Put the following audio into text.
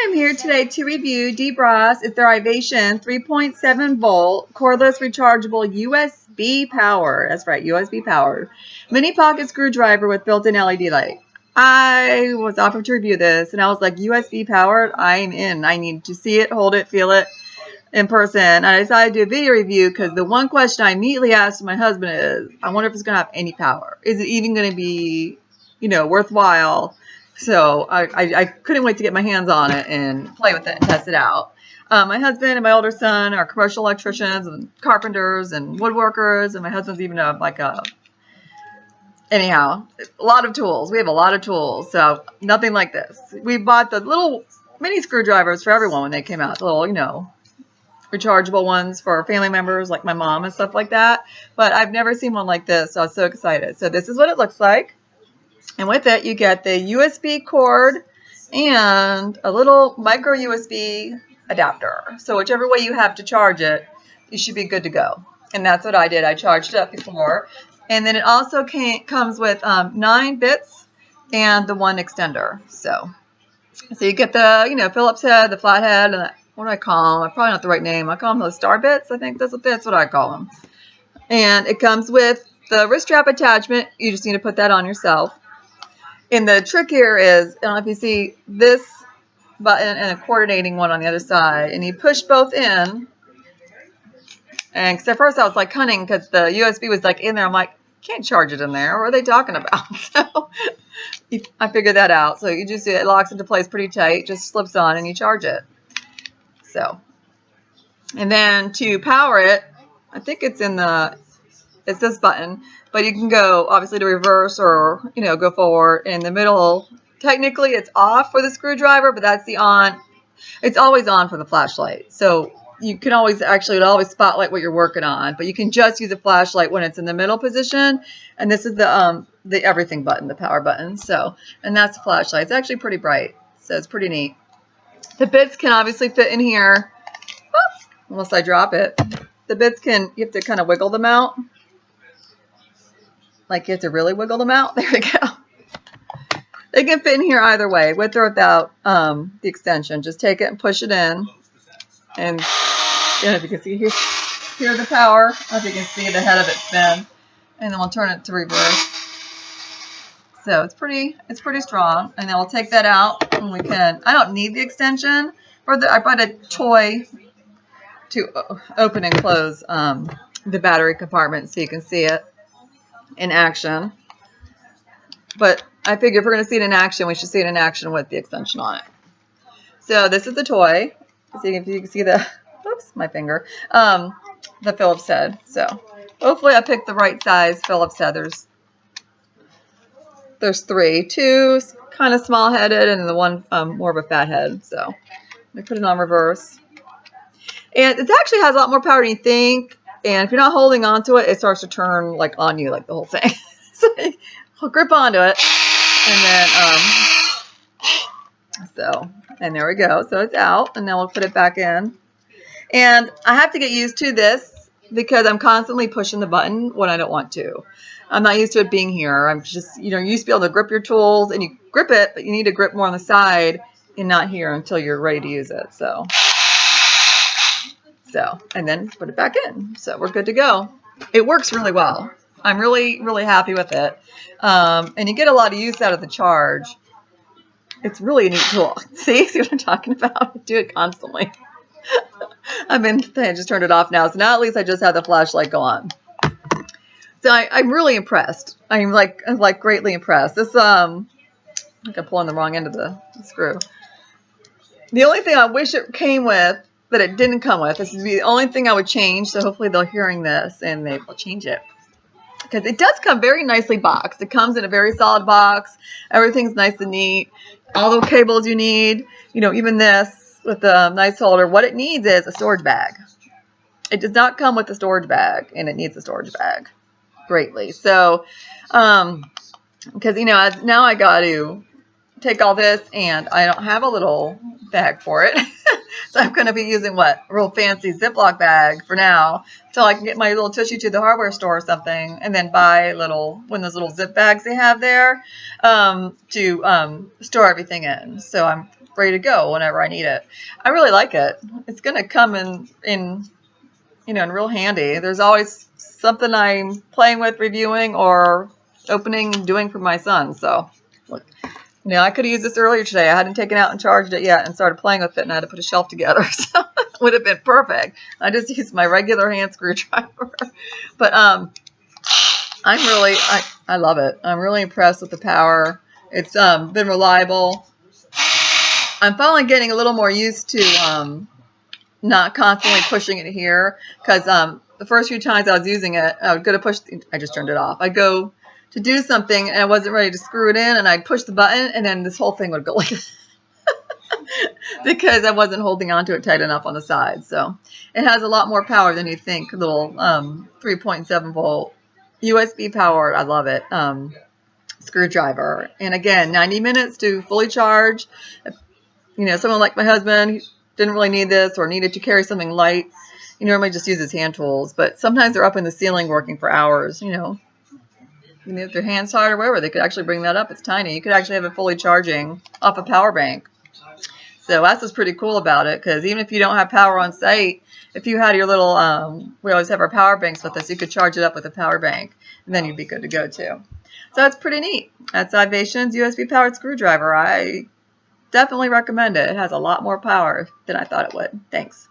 am here today to review DBroth. It's their Ivation 3.7 volt cordless rechargeable USB power. That's right, USB powered mini pocket screwdriver with built-in LED light. I was offered to review this and I was like, USB powered? I'm in. I need to see it, hold it, feel it in person. And I decided to do a video review because the one question I immediately asked my husband is, I wonder if it's going to have any power. Is it even going to be, worthwhile? So I couldn't wait to get my hands on it and play with it and test it out. My husband and my older son are commercial electricians and carpenters and woodworkers, and my husband's even anyhow, a lot of tools. We have a lot of tools, so nothing like this. We bought the little mini screwdrivers for everyone when they came out, the little, rechargeable ones for family members like my mom and stuff like that. But I've never seen one like this, so I was so excited. So this is what it looks like. And with it, you get the USB cord and a little micro USB adapter. So whichever way you have to charge it, you should be good to go. And that's what I did. I charged it up before. And then it also comes with 9 bits and the 1 extender. So you get the, Phillips head, the flathead, and what do I call them? I probably not the right name. I call them those star bits. I think that's what I call them. And it comes with the wrist strap attachment. You just need to put that on yourself. And the trick here is, I don't know if you see this button and a coordinating one on the other side, and you push both in. And cause at first I was like cunning because the USB was like in there. I'm like, can't charge it in there. What are they talking about? So I figured that out. So you just it locks into place pretty tight, just slips on, and you charge it. So, and then to power it, I think it's this button. But you can go, obviously, to reverse or, go forward. In the middle, technically, it's off for the screwdriver, but that's the on. It's always on for the flashlight. So you can always, it'll always spotlight what you're working on. But you can just use a flashlight when it's in the middle position. And this is the everything button, the power button. So, and that's the flashlight. It's actually pretty bright. So it's pretty neat. The bits can obviously fit in here. Oops, unless I drop it. The bits you have to kind of wiggle them out. Like you have to really wiggle them out. There we go. They can fit in here either way, with or without the extension. Just take it and push it in. And if you can see here's the power. I don't know if you can see the head of it spin. And then we'll turn it to reverse. So it's pretty strong. And then we'll take that out and we can. I don't need the extension. I bought a toy to open and close the battery compartment so you can see it in action. But I figure if we're going to see it in action, we should see it in action with the extension on it. So this is the toy. See if you can see my finger, the Phillips head. So hopefully I picked the right size Phillips head. There's 3, 2 kind of small headed and the one more of a fat head. So let me put it on reverse. And it actually has a lot more power than you think. And if you're not holding onto it, it starts to turn like on you, like the whole thing. So I'll grip onto it, and then and there we go. So it's out, and then we'll put it back in. And I have to get used to this because I'm constantly pushing the button when I don't want to. I'm not used to it being here. I'm just, you used to be able to grip your tools, and you grip it, but you need to grip more on the side and not here until you're ready to use it. So, and then put it back in. So we're good to go. It works really well. I'm really, really happy with it. And you get a lot of use out of the charge. It's really a neat tool. See what I'm talking about? I do it constantly. I just turned it off now. So now at least I just have the flashlight go on. So I'm really impressed. I'm like greatly impressed. This, I think I'm pulling the wrong end of the screw. The only thing I wish it came with, that it didn't come with. This is the only thing I would change. So hopefully they're hearing this and they will change it. Because it does come very nicely boxed. It comes in a very solid box. Everything's nice and neat. All the cables you need. Even this with the nice holder. What it needs is a storage bag. It does not come with a storage bag. And it needs a storage bag. Greatly. So, because, now I got to take all this and I don't have a little bag for it. So I'm going to be using a real fancy Ziploc bag for now until I can get my little tushy to the hardware store or something, and then buy one of those little zip bags they have there to store everything in. So I'm ready to go whenever I need it. I really like it. It's going to come in real handy. There's always something I'm playing with, reviewing, or opening and doing for my son. So, look, I could have used this earlier today. I hadn't taken out and charged it yet and started playing with it, and I had to put a shelf together. So it would have been perfect. I just used my regular hand screwdriver. But I love it. I'm really impressed with the power. It's been reliable. I'm finally getting a little more used to not constantly pushing it here, because the first few times I was using it, I would go to push. I just turned it off. I'd go to do something and I wasn't ready to screw it in, and I'd push the button, and then this whole thing would go like this because I wasn't holding onto it tight enough on the side. So it has a lot more power than you think. Little 3.7 volt USB powered. I love it. Screwdriver, and again, 90 minutes to fully charge. Someone like my husband didn't really need this or needed to carry something light. He normally just uses hand tools, but sometimes they're up in the ceiling working for hours. If their hands tired or whatever, they could actually bring that up. It's tiny. You could actually have it fully charging off a power bank. So that's what's pretty cool about it, because even if you don't have power on site, if you had your little, we always have our power banks with us, you could charge it up with a power bank, and then you'd be good to go too. So that's pretty neat. That's Ivation's USB powered screwdriver. I definitely recommend it. It has a lot more power than I thought it would. Thanks.